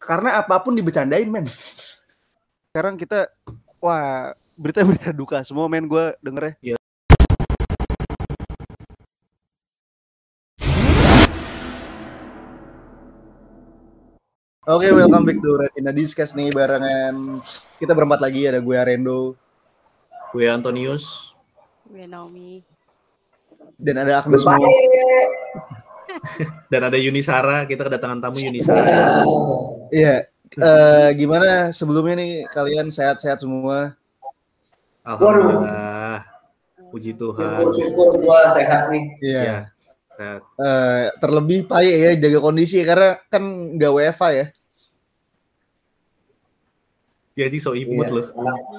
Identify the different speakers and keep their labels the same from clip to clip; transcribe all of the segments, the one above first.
Speaker 1: karena apapun dibecandain, men.
Speaker 2: Sekarang kita berita-berita duka semua, men, gue dengernya.
Speaker 3: Ya.
Speaker 1: Oke, welcome back to Retina Discuss nih, barengan kita berempat lagi, ada gue Arendo,
Speaker 3: gue Antonius,
Speaker 4: gue Naomi,
Speaker 1: dan ada Agnes Mo.
Speaker 3: dan ada Yunisara. Kita kedatangan tamu Yunisara.
Speaker 1: Iya, gimana sebelumnya nih, kalian sehat-sehat semua?
Speaker 3: Alhamdulillah, puji Tuhan.
Speaker 5: Syukur gua sehat nih.
Speaker 1: Iya.
Speaker 3: Sehat.
Speaker 1: Terlebih Paye ya, jaga kondisi karena kan nggak WFA ya.
Speaker 3: Jadi so imut loh.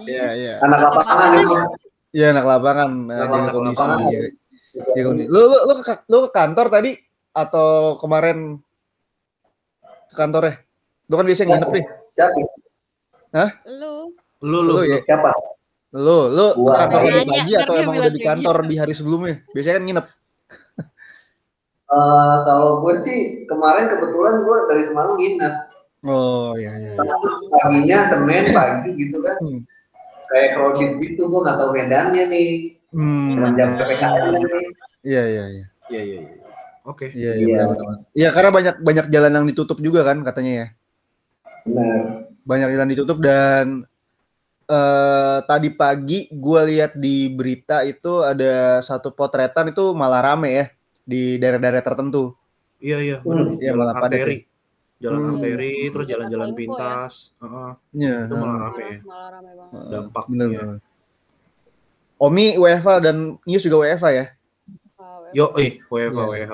Speaker 1: Iya.
Speaker 5: Anak lapangan itu.
Speaker 1: Iya, anak lapangan, jaga kondisi. Jaga kondisi. Lu ke kantor tadi atau kemarin ke kantor ya? Lu kan biasanya nginep nih.
Speaker 5: Siapa?
Speaker 1: Hah?
Speaker 3: Lu
Speaker 1: ya?
Speaker 5: Siapa?
Speaker 1: Lu ke kantor tadi
Speaker 4: Nanya,
Speaker 1: pagi atau
Speaker 4: ntar
Speaker 1: emang
Speaker 4: dia
Speaker 1: udah di
Speaker 4: bilang
Speaker 1: kantor
Speaker 4: kayak
Speaker 1: di hari sebelumnya? Biasanya kan nginep.
Speaker 5: Kalau gue sih kemarin kebetulan gue dari semalam nginep.
Speaker 1: Oh iya.
Speaker 5: Paginya Senin pagi gitu kan. Kayak crowded gitu, gue nggak tahu medannya nih. Jam PPKM nih.
Speaker 1: Iya.
Speaker 3: Oke.
Speaker 1: Iya. Iya, karena banyak jalan yang ditutup juga kan katanya ya.
Speaker 5: Benar.
Speaker 1: Banyak jalan ditutup dan tadi pagi gue lihat di berita itu ada satu potretan itu malah rame ya di daerah-daerah tertentu.
Speaker 3: Iya benar.
Speaker 1: Iya,
Speaker 3: Jalan
Speaker 1: malah padat
Speaker 3: arteri.
Speaker 1: ya.
Speaker 3: Jalan arteri terus jalan-jalan pintas.
Speaker 1: Iya.
Speaker 3: Itu malah rame ya.
Speaker 4: malah rame banget.
Speaker 3: Dampaknya.
Speaker 1: Bener. Omi WFA dan Nius juga WFA ya?
Speaker 3: WFA.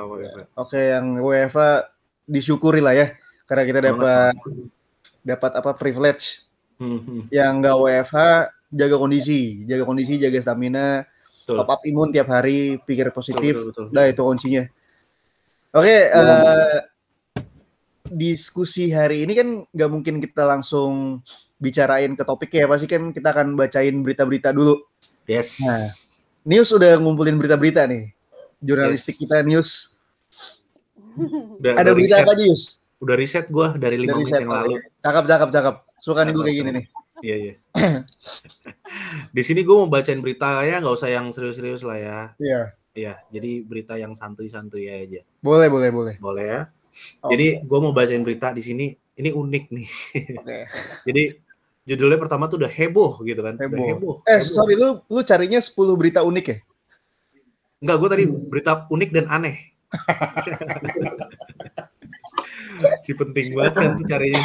Speaker 1: Oke, yang WFA disyukuri lah ya karena kita dapat apa privilege. Yang nggak WFH jaga kondisi, jaga stamina, top up imun tiap hari, pikir positif,
Speaker 3: betul.
Speaker 1: Dah itu kuncinya. Oke, diskusi hari ini kan nggak mungkin kita langsung bicarain ke topik ya, pasti kan kita akan bacain berita-berita dulu.
Speaker 3: Yes.
Speaker 1: Nah, News udah ngumpulin berita-berita nih, jurnalistik kita News. Ada berita apa News?
Speaker 3: Udah riset gue dari 5 menit yang lalu.
Speaker 1: Cakep. Suka nih gue kayak gini nih.
Speaker 3: Iya. Di sini gue mau bacain berita ya, nggak usah yang serius-serius lah ya. Iya. Jadi berita yang santuy-santuy aja.
Speaker 1: Boleh.
Speaker 3: Boleh ya. Jadi gue mau bacain berita di sini. Ini unik nih.
Speaker 1: Okay.
Speaker 3: Jadi judulnya pertama tuh udah heboh gitu kan.
Speaker 1: Heboh. Sorry, lu carinya 10 berita unik ya?
Speaker 3: Enggak, gue tadi berita unik dan aneh. Si penting banget kan tuh carinya.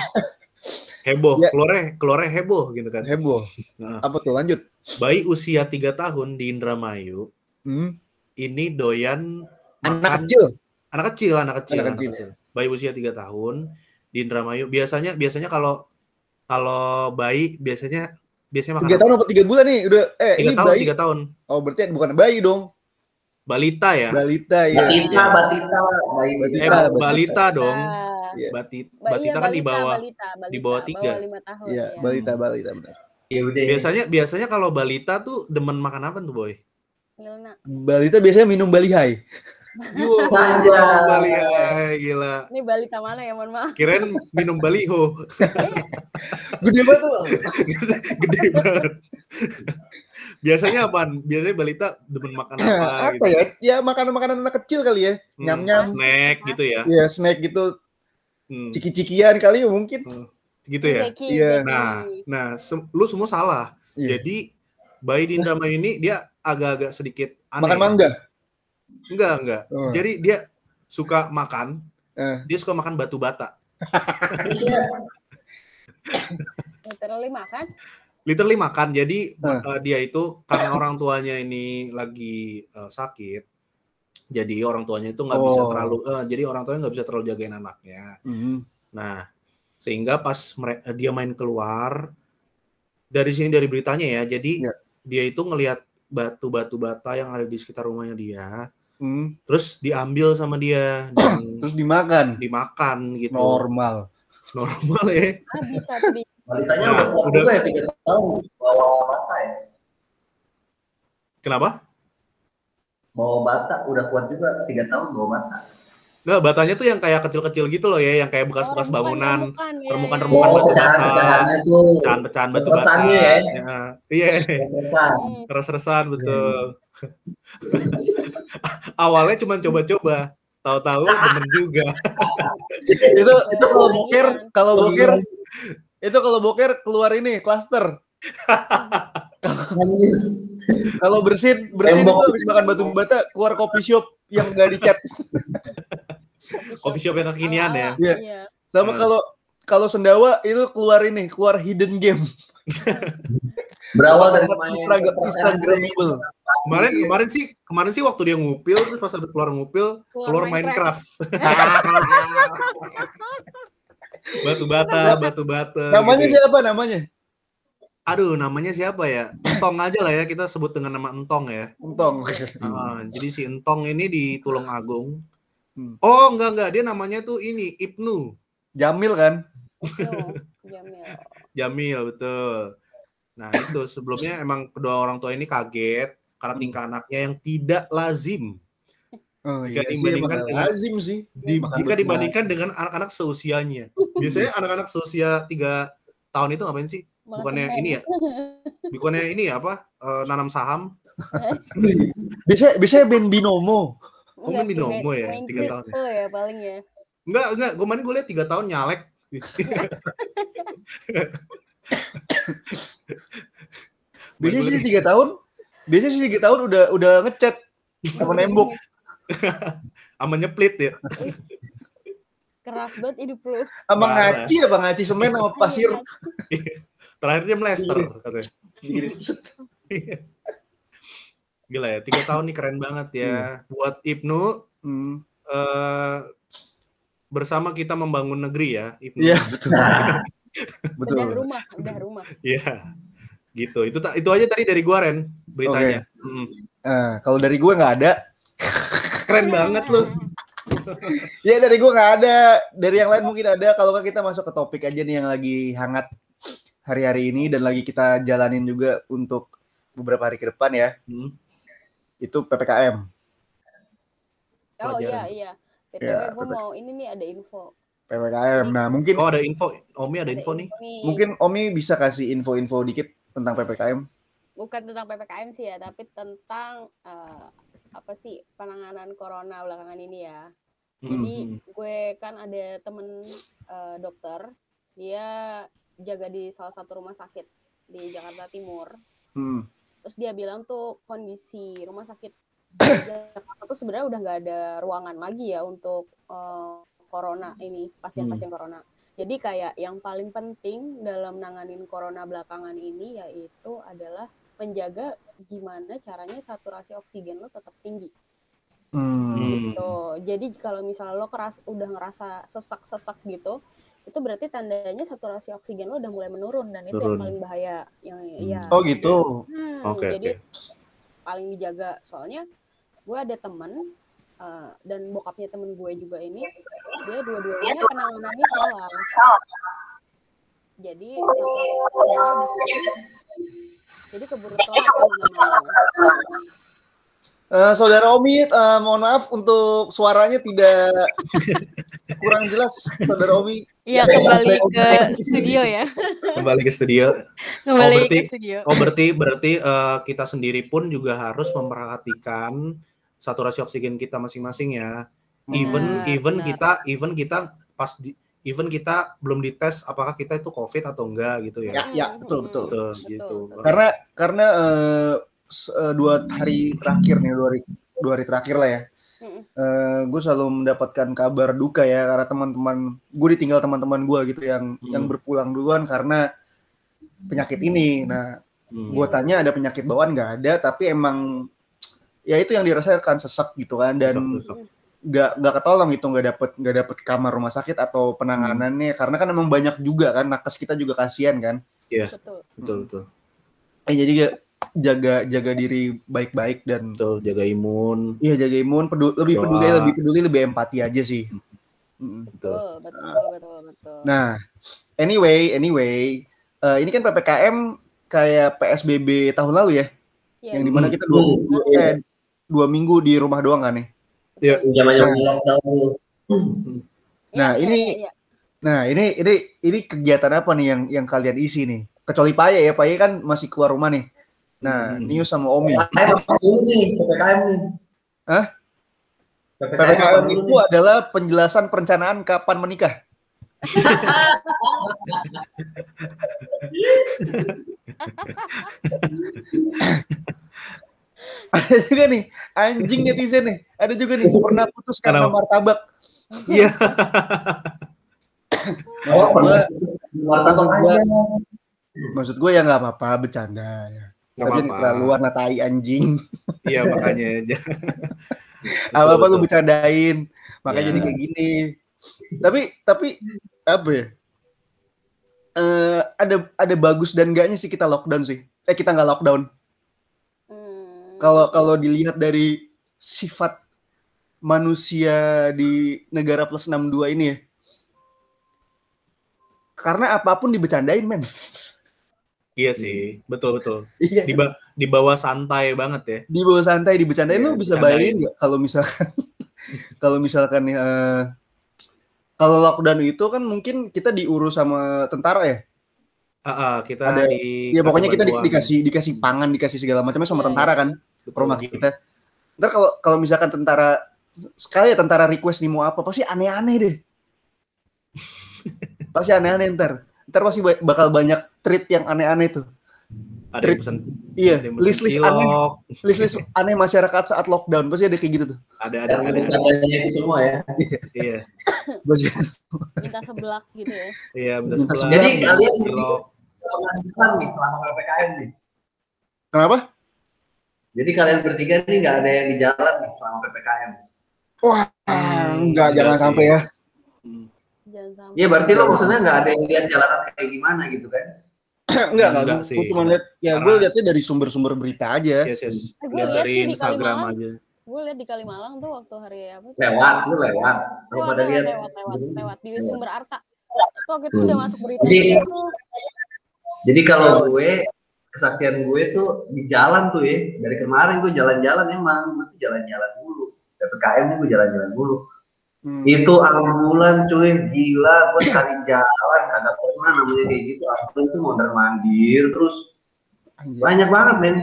Speaker 3: Heboh,
Speaker 1: ya.
Speaker 3: keluarnya heboh gitu kan.
Speaker 1: Heboh. Nah. Apa tuh, lanjut.
Speaker 3: Bayi usia 3 tahun di Indramayu. Ini doyan
Speaker 1: anak kecil.
Speaker 3: Bayi usia 3 tahun di Indramayu. Biasanya kalau bayi biasanya makan
Speaker 1: 3 tahun apa 3 bulan nih? Udah
Speaker 3: 3 tahun.
Speaker 1: Oh, berarti bukan bayi dong.
Speaker 3: Balita ya.
Speaker 1: Balita ya.
Speaker 3: Balita dong.
Speaker 1: Ya.
Speaker 3: Batita kan di bawah 3.
Speaker 1: Iya, balita benar.
Speaker 3: Biasanya kalau balita tuh demen makan apa tuh, Boy?
Speaker 4: Milna.
Speaker 1: Balita biasanya minum balihai.
Speaker 3: Balihai, gila.
Speaker 4: Ini balita mana ya, mohon maaf.
Speaker 3: Kirain minum baliho.
Speaker 1: Gede banget tuh.
Speaker 3: Gede banget. Biasanya apaan? Biasanya balita demen makan apa gitu?
Speaker 1: Ya? Ya makanan anak kecil kali ya. Nyam-nyam.
Speaker 3: Snack gitu ya.
Speaker 1: Iya, snack gitu. Ciki-cikian kali ya mungkin.
Speaker 3: Gitu ya.
Speaker 1: Iya.
Speaker 3: Nah, lu semua salah. Iya. Jadi bayi di Indramayu ini dia agak-agak sedikit aneh.
Speaker 1: Makan mangga?
Speaker 3: Enggak. Jadi dia suka makan. Dia suka makan batu bata. Literally makan. Jadi dia itu karena orang tuanya ini lagi sakit. Jadi orang tuanya itu nggak bisa terlalu jagain anaknya. Nah, sehingga pas dia main keluar dari beritanya ya. Jadi dia itu ngelihat batu bata yang ada di sekitar rumahnya dia. Terus diambil sama dia dan
Speaker 1: terus dimakan
Speaker 3: gitu.
Speaker 1: Normal
Speaker 3: ya.
Speaker 5: Balitanya udah 3 tahun bawa bata ya.
Speaker 3: Kenapa?
Speaker 5: Bawa bata udah kuat juga 3 tahun bawa bata.
Speaker 3: Enggak, batanya tuh yang kayak kecil-kecil gitu loh ya, yang kayak bekas-bekas bangunan, remukan-remukan
Speaker 5: Oh,
Speaker 3: batu bata,
Speaker 5: pecahan-pecahannya tuh.
Speaker 3: pecahan-pecahan batu
Speaker 5: Keresannya
Speaker 3: bata,
Speaker 5: ya.
Speaker 3: ya, iya,
Speaker 5: Keresan.
Speaker 3: keres-keresan betul. Awalnya cuma coba-coba, tahu-tahu demen juga.
Speaker 1: Itu kalau boker keluar ini klaster. Kalau bersin itu habis makan batu bata keluar kopi shop yang nggak dicat.
Speaker 3: Coffee shop yang kekinian ya.
Speaker 1: Iya. Sama kalau sendawa itu keluar hidden game.
Speaker 5: Berawal dari main
Speaker 1: Instagramable.
Speaker 3: Kemarin sih waktu dia ngupil, terus pas habis keluar ngupil, keluar Minecraft. batu bata.
Speaker 1: Namanya
Speaker 3: gitu.
Speaker 1: siapa namanya?
Speaker 3: Aduh, namanya siapa ya? Entong aja lah ya, kita sebut dengan nama Entong ya.
Speaker 1: Entong.
Speaker 3: Jadi si Entong ini di Tulungagung. Oh, enggak, dia namanya tuh ini Ibnu.
Speaker 1: Jamil kan?
Speaker 3: Jamil, betul. Nah, itu sebelumnya emang kedua orang tua ini kaget karena tingkah anaknya yang tidak lazim. Jika dibandingkan dengan anak-anak seusianya. Biasanya anak-anak seusia 3 tahun itu ngapain sih? Bukannya ini ya apa? Nanam saham.
Speaker 1: Biasanya main binomo.
Speaker 3: Main binomo ya, 3 tahun.
Speaker 4: Ya paling ya.
Speaker 3: Enggak, kemarin gue lihat 3 tahun nyalek.
Speaker 1: Biasanya sih 3 tahun udah ngecat sama nembok.
Speaker 3: Sama nyeplit ya.
Speaker 4: Keras banget hidup lu.
Speaker 1: Sama ngaci semen sama pasir.
Speaker 3: Terakhir dia melester katanya. Gila ya, 3 tahun nih keren banget ya. Buat Ibnu bersama kita membangun negeri ya, Ibnu.
Speaker 1: Iya, betul. Betul.
Speaker 4: Udah rumah.
Speaker 3: Iya. Gitu. Itu aja tadi dari gua, Ren, beritanya.
Speaker 1: Kalau dari gua nggak ada.
Speaker 3: Keren banget lu.
Speaker 1: Ya dari gua nggak ada. Dari yang lain mungkin ada. Kalau nggak kita masuk ke topik aja nih yang lagi hangat hari-hari ini dan lagi kita jalanin juga untuk beberapa hari ke depan ya. Itu PPKM.
Speaker 4: Oh iya. PPKM gue mau ini nih ada info.
Speaker 1: PPKM. Nah mungkin.
Speaker 3: Oh ada info. Omi ada info nih.
Speaker 1: Mungkin Omi bisa kasih info-info dikit tentang PPKM.
Speaker 4: Bukan tentang PPKM sih ya, tapi tentang apa sih penanganan corona belakangan ini ya. Jadi gue kan ada temen dokter, dia jaga di salah satu rumah sakit di Jakarta Timur. Terus dia bilang tuh kondisi rumah sakit Jakarta tuh sebenarnya udah nggak ada ruangan lagi ya untuk corona ini, pasien-pasien corona. Jadi kayak yang paling penting dalam nanganin corona belakangan ini yaitu adalah menjaga gimana caranya saturasi oksigen lo tetap tinggi. Gitu. Jadi kalau misalnya lo udah ngerasa sesak-sesak gitu, itu berarti tandanya saturasi oksigen lo udah mulai menurun dan itu yang paling bahaya.
Speaker 1: Oh gitu.
Speaker 4: Jadi paling dijaga. Soalnya gue ada temen dan bokapnya temen gue juga ini, dia dua-duanya penanganannya salah. Jadi saturasi oksigennya udah jadi keburu telat penanganannya.
Speaker 1: Saudara Omi, mohon maaf untuk suaranya tidak kurang jelas, Saudara Omi.
Speaker 4: Iya, kembali ke studio ya.
Speaker 3: Kembali ke studio. Berarti kita sendiri pun juga harus memperhatikan saturasi oksigen kita masing-masing ya. Even kita belum dites apakah kita itu COVID atau enggak gitu ya.
Speaker 1: Ya, betul.
Speaker 3: Gitu.
Speaker 1: Karena 2 hari terakhir nih, 2 hari terakhir lah ya. Gue selalu mendapatkan kabar duka ya karena teman-teman gue ditinggal teman-teman gue gitu yang berpulang duluan karena penyakit ini. Nah, gue tanya ada penyakit bawaan nggak ada, tapi emang ya itu yang dirasakan sesak gitu kan dan nggak ketolong itu nggak dapet kamar rumah sakit atau penanganannya karena kan emang banyak juga kan nakes kita juga kasihan kan.
Speaker 3: Iya. Betul.
Speaker 1: Jadi jaga diri baik-baik dan
Speaker 3: jaga imun.
Speaker 1: Iya, jaga imun, lebih peduli, lebih empati aja sih.
Speaker 4: Betul.
Speaker 1: Nah, anyway, ini kan PPKM kayak PSBB tahun lalu ya. Yang dimana kita 2 minggu di rumah doang kan nih.
Speaker 3: Iya.
Speaker 5: Zaman lockdown.
Speaker 1: Nah, ini kegiatan apa nih yang kalian isi nih? Kecuali Paye ya, Paye kan masih keluar rumah nih. Nah, Nius sama Omi.
Speaker 5: PPKM nih.
Speaker 1: Hah? PPKM itu adalah penjelasan perencanaan kapan menikah. Ada juga nih anjing netizen nih. Ada juga nih pernah putus karena martabak. Iya. Maksud gue ya nggak apa-apa bercanda ya. Tapi keterlaluan tai anjing.
Speaker 3: Iya makanya aja.
Speaker 1: Apa lu bercandain, makanya jadi kayak gini. Tapi apa ya? Ada bagus dan enggaknya sih kita lockdown sih. Kita nggak lockdown. Kalau dilihat dari sifat manusia di negara plus 62 ini ya. Karena apapun dibercandain, men.
Speaker 3: Iya sih, betul. Iya. Di bawah santai banget ya.
Speaker 1: Di bawah santai dibercandain, lu bisa bayangin nggak kalau misalkan kalau lockdown itu kan mungkin kita diurus sama tentara ya.
Speaker 3: Kita
Speaker 1: ya pokoknya kita dikasih pangan, dikasih segala macamnya sama tentara kan, rumah kita. Ntar kalau misalkan tentara sekali tentara request nih mau apa, pasti aneh-aneh deh. Pasti aneh-aneh ntar pasti bakal banyak treat yang aneh-aneh tuh.
Speaker 3: Ada yang pesan,
Speaker 1: iya, list aneh masyarakat saat lockdown pasti ada kayak gitu tuh.
Speaker 3: Ada
Speaker 5: itu semua ya.
Speaker 3: Iya.
Speaker 4: Minta seblak gitu ya.
Speaker 3: Iya, minta seblak.
Speaker 5: Jadi kalian bertiga nih selama PPKM nih.
Speaker 1: Kenapa?
Speaker 5: Jadi kalian bertiga nih nggak ada yang di jalan nih selama PPKM.
Speaker 1: Wah, jangan sampai ya.
Speaker 5: Iya, berarti lo maksudnya nggak ada yang lihat jalanan kayak gimana gitu kan?
Speaker 1: Enggak sih. Gue cuma lihat, gue lihatnya dari sumber-sumber berita aja.
Speaker 3: Yes. Lihat dari Instagram aja.
Speaker 4: Gue lihat di Kalimalang tuh waktu hari apa?
Speaker 5: Lewat. Kalau pada lihat.
Speaker 4: Lewat di Sumber Arta. Waktu itu udah masuk berita.
Speaker 5: Jadi kalau gue kesaksian gue tuh di jalan tuh ya, dari kemarin gue jalan-jalan emang, gue tuh jalan-jalan dulu. PPKM gue jalan-jalan dulu. Itu ambulan cuy, gila, gue cari jalan kagak pernah namanya kayak gitu. Ambulan tuh mondar mandir terus banyak banget men.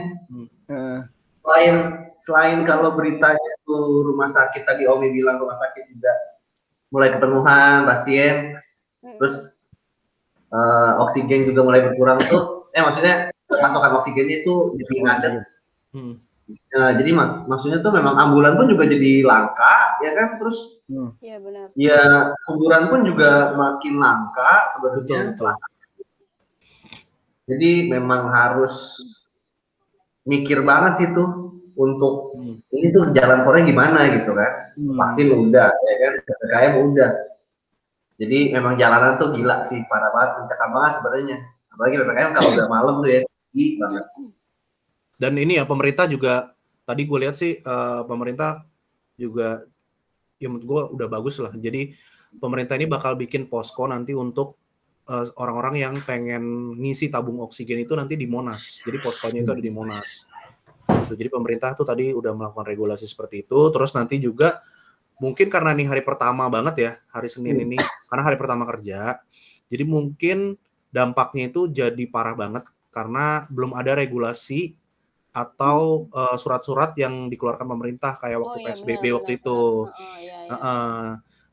Speaker 5: Selain kalau beritanya tuh rumah sakit, tadi Omi bilang rumah sakit juga mulai kepenuhan pasien, terus oksigen juga mulai berkurang tuh. Maksudnya pasokan oksigennya itu jadi ngadet. Jadi maksudnya tuh memang ambulan pun juga jadi langka, ya kan? Terus
Speaker 4: iya benar.
Speaker 5: Ya kuburan pun juga makin langka sebenarnya.
Speaker 3: Betul.
Speaker 5: Jadi memang harus mikir banget sih tuh untuk ini tuh jalan keluarnya gimana gitu kan. Vaksin udah, ya kan? PPKM udah. Jadi memang jalanan tuh gila sih, parah banget, mencekam banget sebenarnya. Apalagi PPKM kalau udah malam tuh ya, sepi banget.
Speaker 3: Dan ini ya pemerintah juga, tadi gue lihat sih pemerintah juga, ya menurut gue udah bagus lah. Jadi pemerintah ini bakal bikin posko nanti untuk orang-orang yang pengen ngisi tabung oksigen itu nanti di Monas. Jadi poskonya itu ada di Monas. Jadi pemerintah tuh tadi udah melakukan regulasi seperti itu. Terus nanti juga mungkin karena ini hari pertama banget ya, hari Senin ini, karena hari pertama kerja, jadi mungkin dampaknya itu jadi parah banget karena belum ada regulasi atau surat-surat yang dikeluarkan pemerintah kayak waktu PSBB waktu itu.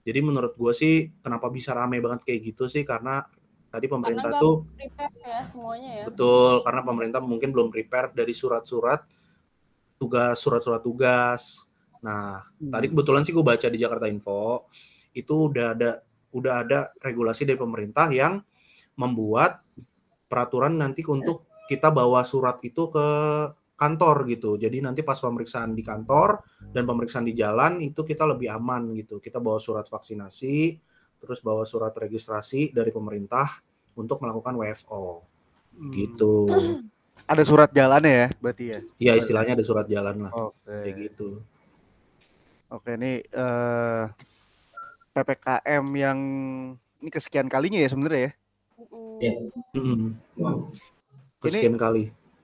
Speaker 3: Jadi menurut gue sih kenapa bisa rame banget kayak gitu sih karena tadi pemerintah tuh
Speaker 4: prepare ya semuanya ya.
Speaker 3: Betul, karena pemerintah mungkin belum prepare dari surat-surat tugas. Nah, tadi kebetulan sih gue baca di Jakarta Info itu udah ada regulasi dari pemerintah yang membuat peraturan nanti untuk kita bawa surat itu ke kantor gitu. Jadi nanti pas pemeriksaan di kantor dan pemeriksaan di jalan itu kita lebih aman gitu. Kita bawa surat vaksinasi, terus bawa surat registrasi dari pemerintah untuk melakukan WFO. Gitu.
Speaker 2: Ada surat jalannya ya berarti ya?
Speaker 3: Iya, istilahnya ada surat jalan lah.
Speaker 2: Kayak
Speaker 3: gitu.
Speaker 2: Oke, ini PPKM yang ini kesekian kalinya ya sebenarnya ya?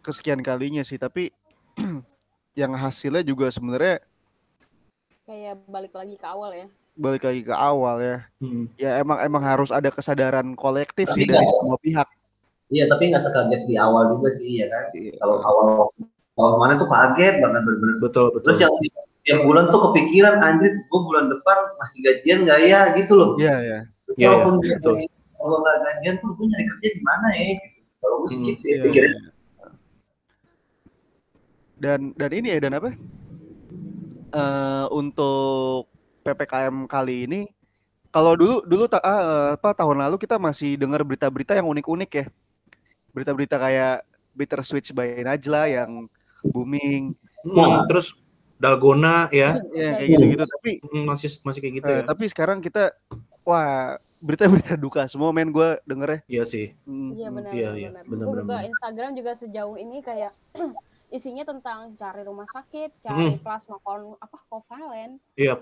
Speaker 2: Kesekian kalinya sih, tapi yang hasilnya juga sebenarnya
Speaker 4: kayak balik lagi ke awal ya.
Speaker 2: balik lagi ke awal ya. Ya emang harus ada kesadaran kolektif sih dari semua pihak.
Speaker 5: Iya, tapi nggak sekaget di awal juga sih ya kan. Kalau awal kemarin tuh kaget banget bener-bener.
Speaker 3: Betul.
Speaker 5: Terus yang tiap bulan tuh kepikiran, anjir gue bulan depan masih gajian nggak ya gitu loh.
Speaker 2: Iya.
Speaker 5: Walaupun kalau nggak gajian tuh gue nyari kerja di mana ya? Kalau gue sih gitu ya pikirnya.
Speaker 2: Dan ini ya, dan apa? Untuk PPKM kali ini, kalau dulu tahun lalu kita masih dengar berita-berita yang unik-unik ya. Berita-berita kayak Bittersweet by Najla yang booming.
Speaker 3: Terus Dalgona ya.
Speaker 2: Ya kayak gitu-gitu, tapi
Speaker 3: masih kayak gitu ya.
Speaker 2: Tapi sekarang kita berita-berita duka semua gue denger ya.
Speaker 3: Iya sih.
Speaker 4: Iya benar. Gue buka Instagram juga sejauh ini kayak isinya tentang cari rumah sakit, cari plasma kovalen.
Speaker 3: Iya,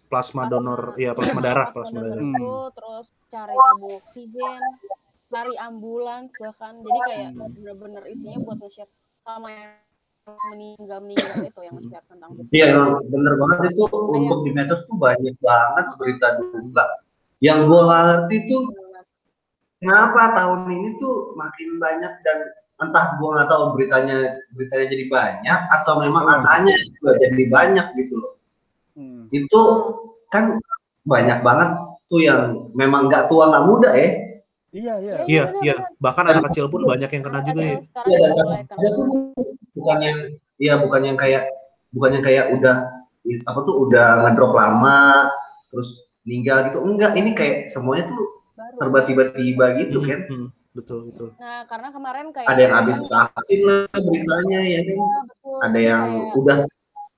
Speaker 3: plasma donor, iya plasma darah
Speaker 4: itu, terus cari tabung oksigen, cari ambulans bahkan. Jadi kayak bener-bener isinya buat nge-share sama yang meninggal itu yang nge-share tentang itu.
Speaker 5: Iya, emang bener banget itu untuk di medsos tuh banyak banget berita duka. Yang gua nggak ngerti tuh kenapa tahun ini tuh makin banyak dan entah gua nggak tahu beritanya jadi banyak atau memang angkanya juga jadi banyak gitu loh. Itu kan banyak banget tuh yang memang nggak tua nggak muda ya.
Speaker 3: Iya. Bahkan anak kecil pun banyak yang kena juga ya.
Speaker 5: Iya, dan kasusnya tuh bukan yang kayak udah ngedrop lama terus meninggal gitu. Enggak, ini kayak semuanya tuh serba tiba-tiba gitu kan.
Speaker 3: Betul.
Speaker 4: Nah, karena kemarin kayak
Speaker 5: ada yang habis vaksin lah beritanya ya kan. Ada yang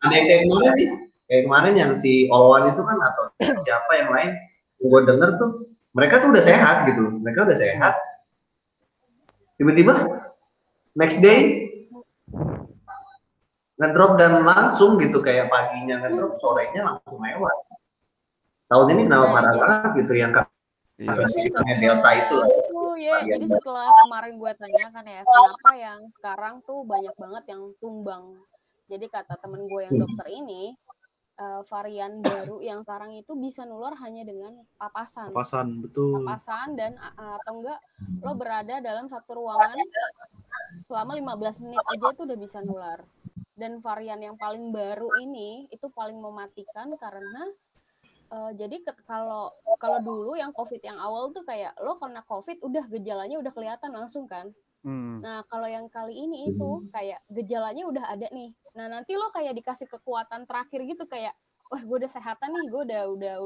Speaker 5: kayak kemarin nih. Kayak kemarin yang si Olwan itu kan atau siapa yang lain gue denger tuh mereka tuh udah sehat gitu. Mereka udah sehat. Tiba-tiba next day ngedrop dan langsung gitu kayak paginya ngedrop, sorenya langsung lewat. Tahun ini parah banget gitu yang Delta itu.
Speaker 4: Ya, jadi setelah kemarin gue tanyakan ya, kenapa yang sekarang tuh banyak banget yang tumbang. Jadi kata temen gue yang dokter ini, varian baru yang sekarang itu bisa nular hanya dengan papasan.
Speaker 3: Betul.
Speaker 4: Papasan dan atau enggak lo berada dalam satu ruangan selama 15 menit aja itu udah bisa nular. Dan varian yang paling baru ini itu paling mematikan karena jadi kalau dulu yang COVID yang awal tuh kayak lo kena COVID udah gejalanya udah kelihatan langsung kan. Nah kalau yang kali ini itu kayak gejalanya udah ada nih. Nah nanti lo kayak dikasih kekuatan terakhir gitu kayak, wah gue udah sehatan nih, gue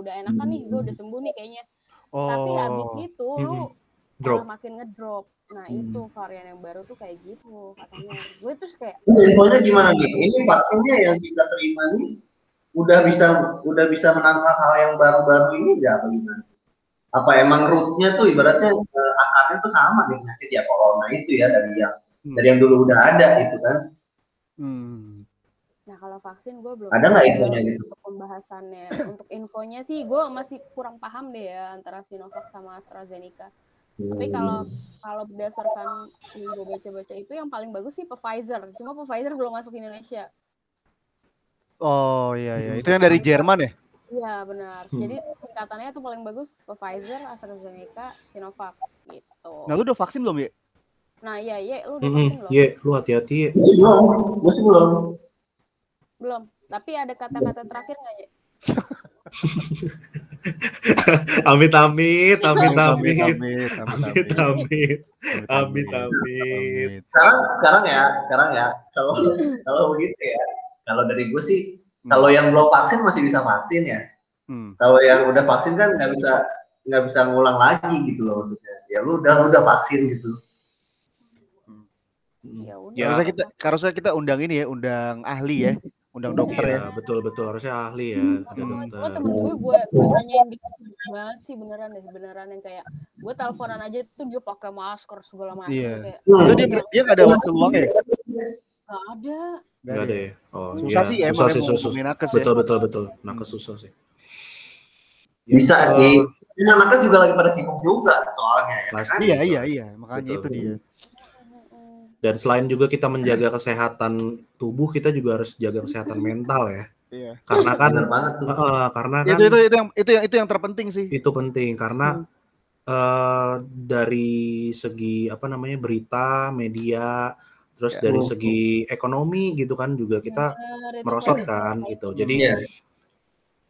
Speaker 4: udah enakan nih, gue udah sembuh nih kayaknya. Tapi abis itu lo makin ngedrop. Nah itu varian yang baru tuh kayak gitu katanya. Gue terus kayak.
Speaker 5: Infonya gimana nih? Ini vaksinnya yang kita terima nih udah bisa menangkal hal yang baru-baru ini nggak bagaimana? Apa emang rootnya tuh ibaratnya akarnya tuh sama nih penyakit ya corona itu ya dari yang dulu udah ada itu kan?
Speaker 4: Nah kalau vaksin gue belum
Speaker 5: ada nggak infonya gitu?
Speaker 4: Untuk pembahasannya, untuk infonya sih gue masih kurang paham deh ya antara Sinovac sama AstraZeneca. Tapi kalau berdasarkan yang gue baca-baca itu yang paling bagus sih Pfizer. Cuma Pfizer belum masuk Indonesia.
Speaker 2: Oh iya, itu yang dari Jerman ya?
Speaker 4: Iya benar. Jadi tingkatannya tuh paling bagus Pfizer, AstraZeneca, Sinovac gitu.
Speaker 2: Nah lu udah vaksin belum ya?
Speaker 4: Nah iya lu udah vaksin belum?
Speaker 3: Iya, lu hati-hati ya.
Speaker 5: Gue sih belum.
Speaker 4: Belum. Tapi ada kata-kata terakhir nggak ya?
Speaker 3: Amit.
Speaker 5: Sekarang ya. Kalau begitu ya. Kalau dari gue sih, kalau yang belum vaksin masih bisa vaksin ya. Kalau yang udah vaksin kan nggak bisa ngulang lagi gitu loh maksudnya. Ya lu udah vaksin gitu.
Speaker 4: Ya
Speaker 2: harusnya kita undang ini ya, undang ahli ya, undang dokter ya.
Speaker 3: Betul harusnya ahli ya. Ada dokter.
Speaker 4: Temen gue nanyain banget sih beneran yang kayak gue teleponan aja tuh dia pakai masker segala macam.
Speaker 2: Iya. Dia nggak ada waktu luang ya?
Speaker 4: Nggak ada.
Speaker 3: Nggak ada ya. Oh,
Speaker 2: susah sih ya.
Speaker 3: Betul. Nakes susah sih.
Speaker 5: Bisa sih. Ini nakes juga lagi pada sibuk juga soalnya.
Speaker 2: Iya. Makanya itu dia.
Speaker 3: Dan selain juga kita menjaga kesehatan tubuh, kita juga harus jaga kesehatan mental ya.
Speaker 2: Iya.
Speaker 3: Karena kan karena kan
Speaker 2: itu yang terpenting sih.
Speaker 3: Itu penting karena dari segi berita, media, terus dari segi ekonomi gitu kan juga kita merosot kan gitu. Jadi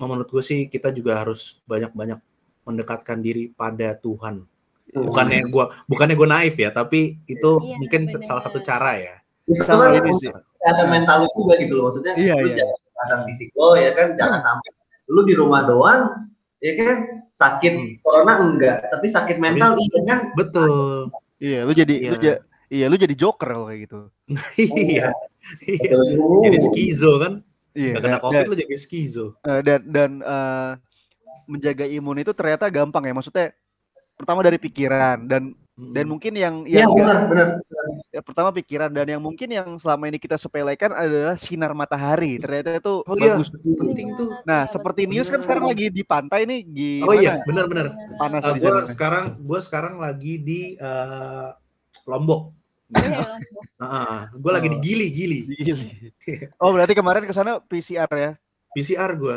Speaker 3: menurut gue sih kita juga harus banyak-banyak mendekatkan diri pada Tuhan. Bukannya gue naif ya, tapi itu mungkin salah satu cara ya.
Speaker 5: Itu kan kesehatan mental juga gitu loh, maksudnya lu jangan kesehatan fisik lo ya kan, jangan sampai lu di rumah doang ya kan sakit corona enggak, tapi sakit mental iya kan.
Speaker 3: Betul.
Speaker 2: Iya, lu jadi joker kalau kayak gitu.
Speaker 3: Iya. Jadi skizo kan. Iya. Gak kena COVID lu jadi skizo.
Speaker 2: Dan menjaga imun itu ternyata gampang ya, maksudnya pertama dari pikiran dan mungkin yang
Speaker 5: benar.
Speaker 2: Ya, pertama pikiran dan yang mungkin yang selama ini kita sepelekan adalah sinar matahari. Ternyata itu
Speaker 3: bagus. Penting tuh.
Speaker 2: Nah, seperti Nius kan sekarang lagi di pantai nih, gimana?
Speaker 3: Oh iya, benar.
Speaker 2: Panas
Speaker 3: gue sekarang lagi di Lombok. Gue lagi di Gili.
Speaker 2: Oh, berarti kemarin ke sana PCR ya?
Speaker 3: PCR gue.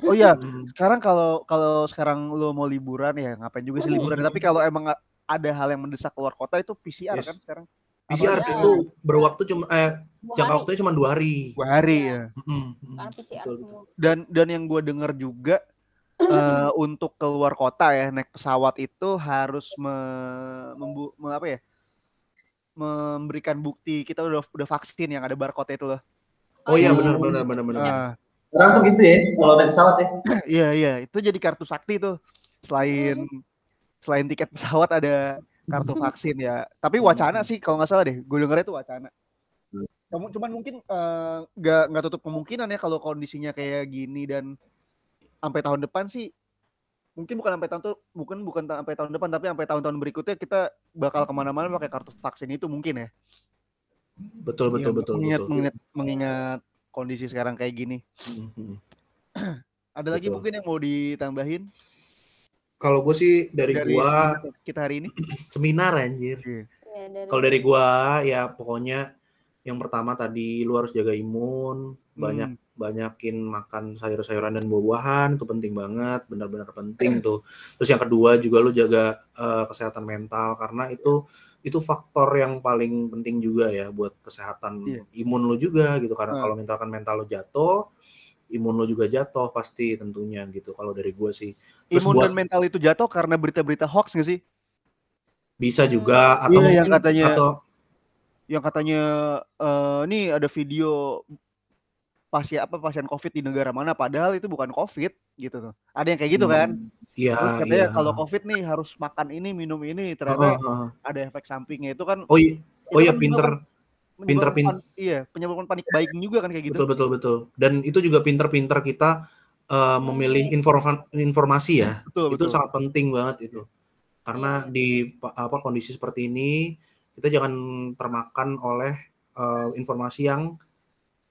Speaker 2: Oh iya, sekarang kalau sekarang lo mau liburan ya ngapain juga sih liburan? Tapi kalau emang ada hal yang mendesak keluar kota itu PCR kan sekarang?
Speaker 3: PCR itu berwaktu jangka waktunya cuma 2 hari.
Speaker 2: 2 hari ya. Dan yang gue dengar juga untuk keluar kota ya naik pesawat itu harus memberikan bukti kita udah vaksin yang ada barcode itu loh.
Speaker 3: Oh iya benar.
Speaker 5: Sekarang tuh gitu ya kalau naik pesawat ya.
Speaker 2: Iya itu jadi kartu sakti tuh. Selain tiket pesawat ada kartu vaksin ya. Tapi wacana sih kalau nggak salah deh. Gue dengarnya itu wacana. Cuman mungkin nggak tutup kemungkinan ya kalau kondisinya kayak gini dan sampai tahun depan sih. Mungkin bukan sampai tahun depan tapi sampai tahun-tahun berikutnya kita bakal kemana-mana pakai kartu vaksin itu mungkin ya.
Speaker 3: Betul.
Speaker 2: Mengingat kondisi sekarang kayak gini. Ada lagi mungkin yang mau ditambahin?
Speaker 3: Kalau gue sih dari gua
Speaker 2: kita hari ini
Speaker 3: seminar anjir. Kalau dari gua ya pokoknya yang pertama tadi lu harus jaga imun, banyakin makan sayur-sayuran dan buah-buahan, itu penting banget, benar-benar penting tuh. Terus yang kedua juga lu jaga kesehatan mental karena itu faktor yang paling penting juga ya buat kesehatan imun lu juga gitu, karena kalau misalkan mental lu jatuh, imun lo juga jatuh pasti tentunya gitu kalau dari gue sih.
Speaker 2: Terus imun dan mental itu jatuh karena berita-berita hoax nggak sih?
Speaker 3: Bisa juga atau mungkin
Speaker 2: yang katanya nih ada video pasien COVID di negara mana padahal itu bukan COVID gitu tuh. Ada yang kayak gitu kan?
Speaker 3: Iya.
Speaker 2: Terus katanya kalau COVID nih harus makan ini minum ini ternyata ada efek sampingnya itu kan.
Speaker 3: Oh iya pinter.
Speaker 2: Penyebabkan panik buying juga kan kayak gitu.
Speaker 3: Betul. Dan itu juga pinter-pinter kita memilih informasi ya. Betul. Sangat penting banget itu. Karena di kondisi seperti ini kita jangan termakan oleh informasi yang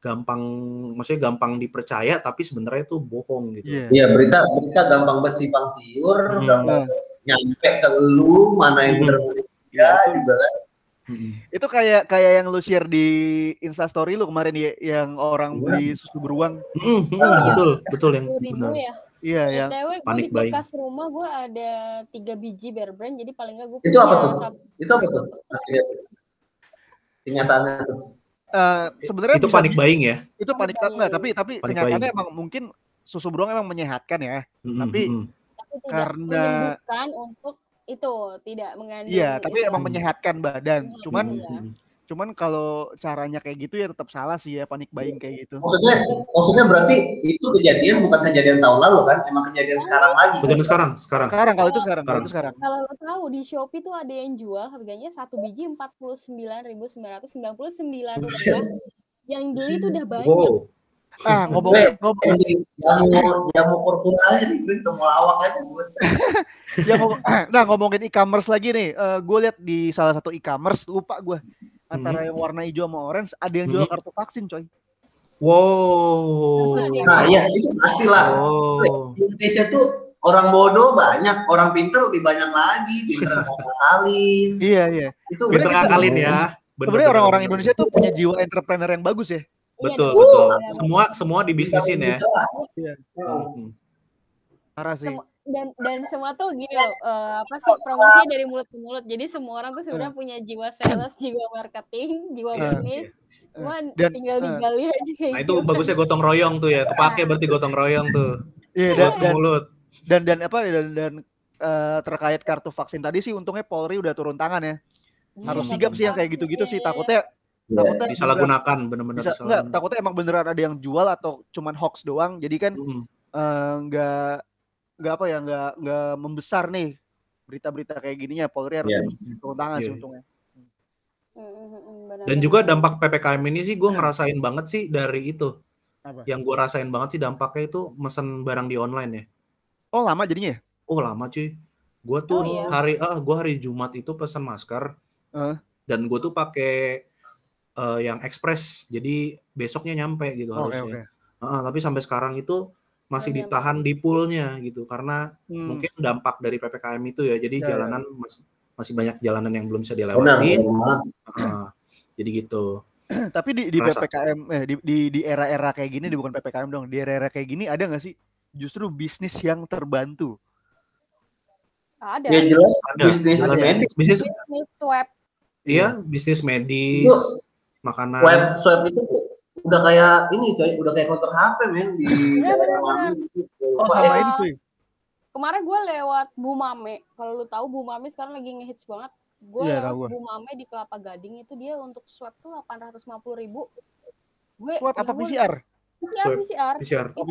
Speaker 3: gampang dipercaya tapi sebenarnya itu bohong gitu.
Speaker 5: Iya, berita gampang banget simpang siur, gampang nyampe ke lu mana yang benar juga kan.
Speaker 2: Itu kayak yang lu share di Instastory lu kemarin ya, yang orang beli susu beruang.
Speaker 3: Betul yang benar.
Speaker 2: Iya ya.
Speaker 4: Panik buying. Di bekas rumah gue ada 3 biji Bear Brand, jadi paling nggak gue.
Speaker 5: Itu apa tuh? Itu apa tuh? Kenyataannya tuh.
Speaker 2: Sebenarnya
Speaker 3: itu panik buying ya?
Speaker 2: Itu panik enggak, tapi kenyataannya emang mungkin susu beruang emang menyehatkan ya. Tapi karena
Speaker 4: menyembuhkan untuk itu tidak mengandung.
Speaker 2: Iya, tapi emang menyehatkan badan. Cuman kalau caranya kayak gitu ya tetap salah sih ya, panik buying kayak gitu.
Speaker 5: Maksudnya berarti itu kejadian bukan kejadian tahun lalu kan? Emang kejadian sekarang lagi.
Speaker 3: Kejadian sekarang.
Speaker 2: Kalau itu sekarang.
Speaker 4: Kalau lo tahu di Shopee tuh ada yang jual harganya 1 biji 49.999 rupiah. Yang beli tuh udah banyak.
Speaker 5: Wow. Jamu kurkuma aja nih, gue mau lawak aja gue.
Speaker 2: Ngomongin e-commerce lagi nih, gue lihat di salah satu e-commerce, lupa gue antara yang warna hijau sama orange ada yang jual kartu vaksin coy.
Speaker 3: Wow.
Speaker 5: Nah iya itu pastilah. Di Indonesia tuh orang bodoh banyak, orang pintar lebih banyak lagi, pintar ngakalin.
Speaker 2: Iya.
Speaker 3: Itu pintar ngakalin ya.
Speaker 2: Sebenarnya orang-orang Indonesia tuh punya jiwa entrepreneur yang bagus ya.
Speaker 3: Betul,
Speaker 4: iya,
Speaker 3: betul.
Speaker 4: benar.
Speaker 3: Semua dibisnisin ya.
Speaker 2: Iya. Parah sih.
Speaker 4: Dan semua tuh gini loh, apa sih, promosinya dari mulut ke mulut. Jadi semua orang tuh sebenarnya punya jiwa sales, jiwa marketing, jiwa bisnis. Cuman tinggal digali aja kayak
Speaker 3: Nah,
Speaker 4: gitu.
Speaker 3: itu bagusnya gotong royong tuh ya. Kepake berarti gotong royong tuh.
Speaker 2: Iya,
Speaker 3: Mulut ke mulut.
Speaker 2: Dan terkait kartu vaksin tadi sih untungnya Polri udah turun tangan ya. Harus sigap sih yang kayak gitu-gitu sih. Takutnya
Speaker 3: disalahgunakan, bener-bener
Speaker 2: disalahgunakan. Takutnya emang beneran ada yang jual atau cuman hoax doang. Jadi kan nggak membesar nih berita-berita kayak gininya. Polri harus turun tangan sih untungnya.
Speaker 3: Dan juga dampak PPKM ini sih gue ngerasain banget sih dari itu. Apa? Yang gue rasain banget sih dampaknya itu mesen barang di online ya.
Speaker 2: Oh, lama jadinya ya?
Speaker 3: Oh, lama cuy. Gue tuh hari Jumat itu pesen masker. Dan gue tuh pakai yang ekspres. Jadi besoknya nyampe gitu harusnya. Tapi sampai sekarang itu masih ditahan di poolnya gitu karena mungkin dampak dari PPKM itu ya. Jadi jalanan masih banyak jalanan yang belum bisa dilewati. Jadi gitu.
Speaker 2: Tapi di PPKM di era-era kayak gini, bukan PPKM dong, di era-era kayak gini ada nggak sih justru bisnis yang terbantu?
Speaker 4: Ada.
Speaker 5: Ya jelas
Speaker 3: bisnis
Speaker 4: swab.
Speaker 3: Iya, bisnis medis, makanan.
Speaker 5: Swab itu udah kayak ini coy, udah kayak counter HP men di
Speaker 4: bener.
Speaker 2: Oh, sama ini cuy.
Speaker 4: Kemarin gue lewat Bu Mame. Kalau lu tahu Bu Mame sekarang lagi ngehits banget. Gue lewat Bu Mame di Kelapa Gading itu dia untuk swab tuh 850.000.
Speaker 2: Swab apa PCR?
Speaker 4: PCR.
Speaker 2: Oh,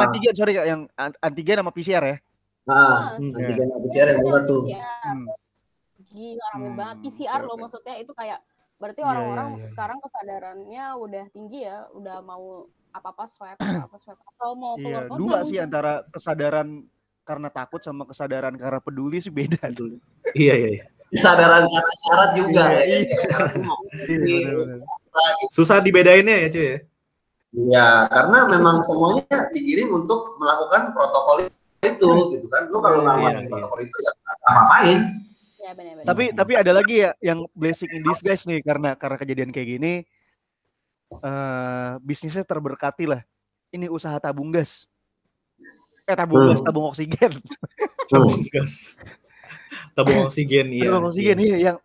Speaker 2: antigen, sorry yang antigen sama PCR ya.
Speaker 5: Antigen sama PCR yang murah tuh.
Speaker 4: Gila rame banget. PCR loh maksudnya itu kayak berarti orang-orang sekarang kesadarannya udah tinggi ya, udah mau apa-apa swab atau mau keluar kota.
Speaker 2: Dua sih antara kesadaran karena takut sama kesadaran karena peduli sih beda dulu.
Speaker 3: Iya.
Speaker 5: Kesadaran karena syarat juga ya.
Speaker 3: Susah dibedainnya ya cuy ya.
Speaker 5: Iya, karena memang semuanya dikirim untuk melakukan protokol itu gitu kan. Lu kalau nggak melakukan protokol itu ya ngapain?
Speaker 4: Ya, benar.
Speaker 2: Tapi ada lagi ya yang blessing in disguise nih karena kejadian kayak gini bisnisnya terberkati lah. Ini usaha tabung gas. Tabung oksigen.
Speaker 3: Tabung oksigen iya.
Speaker 2: Tabung oksigen yang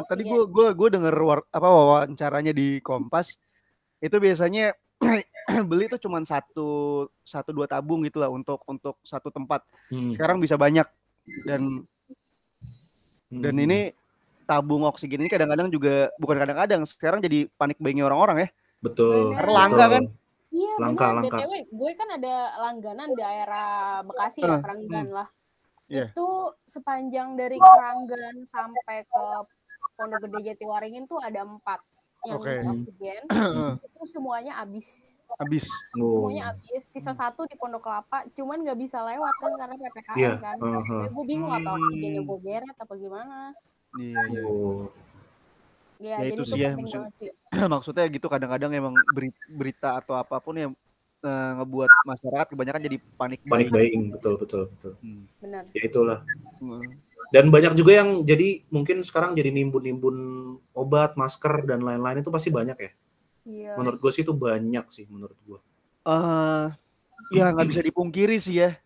Speaker 2: tadi gue denger wawancaranya di Kompas. Itu biasanya beli tuh cuma 1-2 tabung gitulah untuk satu tempat. Sekarang bisa banyak dan ini tabung oksigen ini kadang-kadang juga bukan kadang-kadang sekarang jadi panik buying orang-orang ya.
Speaker 3: Betul.
Speaker 2: Langka kan?
Speaker 4: Iya,
Speaker 3: langka.
Speaker 4: BTW, gue kan ada langganan daerah Bekasi ya, Keranggan lah. Itu sepanjang dari Keranggan sampai ke Pondok Gede Jatiwaringin tuh ada 4 yang isi oksigen. Itu semuanya habis. Semuanya habis. Sisa 1 di Pondok Kelapa, cuman nggak bisa lewat kan karena PPKM kan. Gue bingung apa oksigennya gue geret apa gimana.
Speaker 2: Iya.
Speaker 4: Ya jadi
Speaker 2: itu sih ya maksudnya gitu kadang-kadang emang berita atau apapun yang ngebuat masyarakat kebanyakan jadi panik
Speaker 3: buying. Betul.
Speaker 4: Benar.
Speaker 3: Ya itulah. Dan banyak juga yang jadi mungkin sekarang jadi nimbun obat, masker dan lain-lain itu pasti banyak ya. Iya. Menurut gue sih itu banyak sih menurut gue.
Speaker 2: Ya nggak bisa dipungkiri sih ya.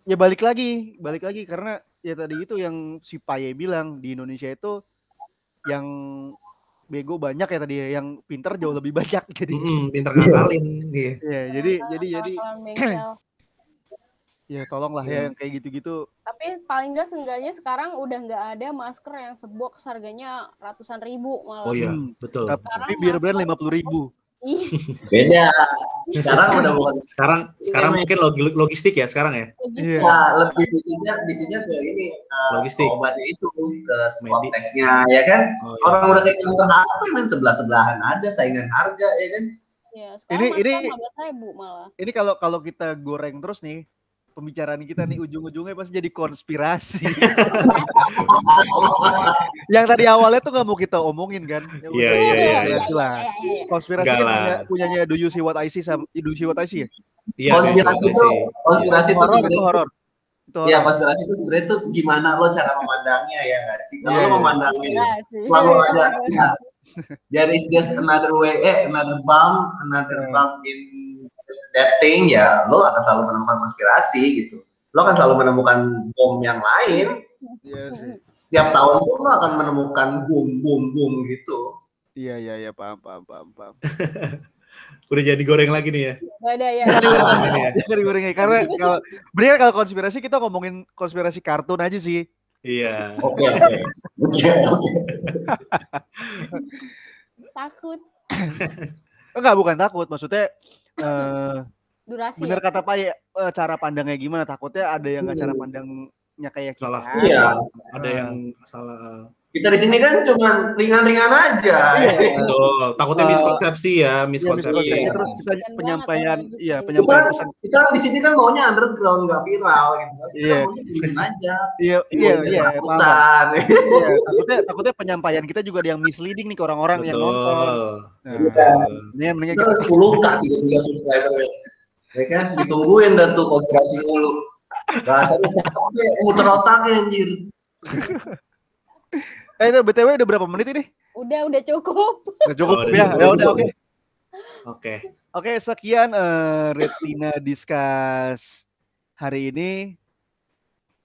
Speaker 2: Ya balik lagi karena ya tadi itu yang si Paye bilang di Indonesia itu yang bego banyak ya tadi ya, yang pinter jauh lebih banyak jadi
Speaker 3: pinter ngakalin
Speaker 2: jadi ya tolonglah ya yang kayak gitu-gitu.
Speaker 4: Tapi paling nggak seenggaknya sekarang udah nggak ada masker yang sebox harganya ratusan ribu malah.
Speaker 3: Oh iya betul.
Speaker 2: Tapi biar brand 50.000.
Speaker 5: Beda. Sekarang udah bukan.
Speaker 3: Sekarang mungkin logistik ya sekarang ya.
Speaker 5: Iya. Lebih bisnisnya ke ini
Speaker 3: logistik.
Speaker 5: Obatnya itu ke swab testnya ya kan. Orang udah kayak counter HP men sebelahan ada saingan harga ya kan.
Speaker 4: Iya. Sekarang 15.000 malah.
Speaker 2: Ini kalau kita goreng terus nih. Pembicaraan kita nih ujung-ujungnya pasti jadi konspirasi. Yang tadi awalnya tuh nggak mau kita omongin kan?
Speaker 3: Iya.
Speaker 2: Konspirasi kan punyanya Do You See What I See sama Do You See What I See ya?
Speaker 3: Iya.
Speaker 5: Konspirasi itu
Speaker 2: horor.
Speaker 5: Iya, konspirasi itu sebenarnya tuh gimana lo cara memandangnya ya nggak sih? Kalau lo memandangnya selalu ada There is just another way, another bump in that thing, ya lo akan selalu menemukan konspirasi gitu. Lo akan selalu menemukan bom yang lain.
Speaker 2: Iya sih.
Speaker 5: Tiap tahun lo akan menemukan boom gitu.
Speaker 2: Iya, paham.
Speaker 3: Udah jadi goreng lagi nih ya.
Speaker 4: Gak ada ya.
Speaker 2: Goreng karena kalau konspirasi kita ngomongin konspirasi kartun aja sih.
Speaker 3: Iya.
Speaker 5: Oke.
Speaker 4: Takut.
Speaker 2: Enggak, bukan takut, maksudnya
Speaker 4: durasi.
Speaker 2: Bener kata Pak ya, cara pandangnya gimana? Takutnya ada yang nggak cara pandangnya kayak kita.
Speaker 3: Salah.
Speaker 5: Iya.
Speaker 3: Ada yang salah.
Speaker 5: Kita di sini kan cuma ringan-ringan aja.
Speaker 3: Betul. Takutnya miskonsepsi ya, miskonsepsi.
Speaker 2: Terus kita penyampaian
Speaker 5: pesan. Kita di sini kan maunya underground, nggak viral gitu. Kita maunya bikin aja.
Speaker 2: Iya. Takutnya penyampaian kita juga ada yang misleading nih ke orang-orang yang nonton. Ini mendingan
Speaker 5: kita 10 kali 3 subscriber ya kan, ditungguin dah tuh konspirasi mulu. Rasanya capek muter otaknya anjir.
Speaker 2: Itu BTW udah berapa menit ini?
Speaker 4: Udah cukup.
Speaker 2: Udah cukup ya. Ya udah
Speaker 3: oke.
Speaker 2: Oke, sekian Retina Discuss hari ini.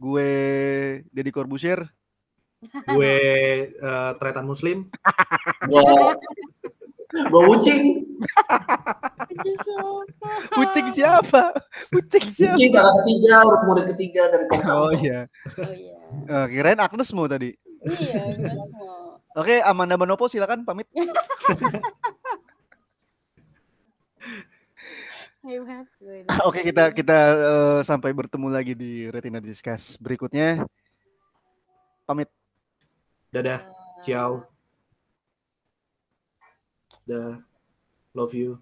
Speaker 2: Gue Deddy Corbusier.
Speaker 3: Gue Tretan Muslim.
Speaker 5: Gue Ucing.
Speaker 2: Ucing siapa?
Speaker 5: Ucing kakak ketiga, murid ketiga dari Kompas.
Speaker 2: Oh iya. Kirain Agnes mau tadi.
Speaker 4: Iya, Agnes mau.
Speaker 2: Oke, Amanda Manopo silakan pamit. Oke, kita sampai bertemu lagi di Retina Discuss berikutnya. Pamit.
Speaker 3: Dadah. Ciao. Dah. Love you.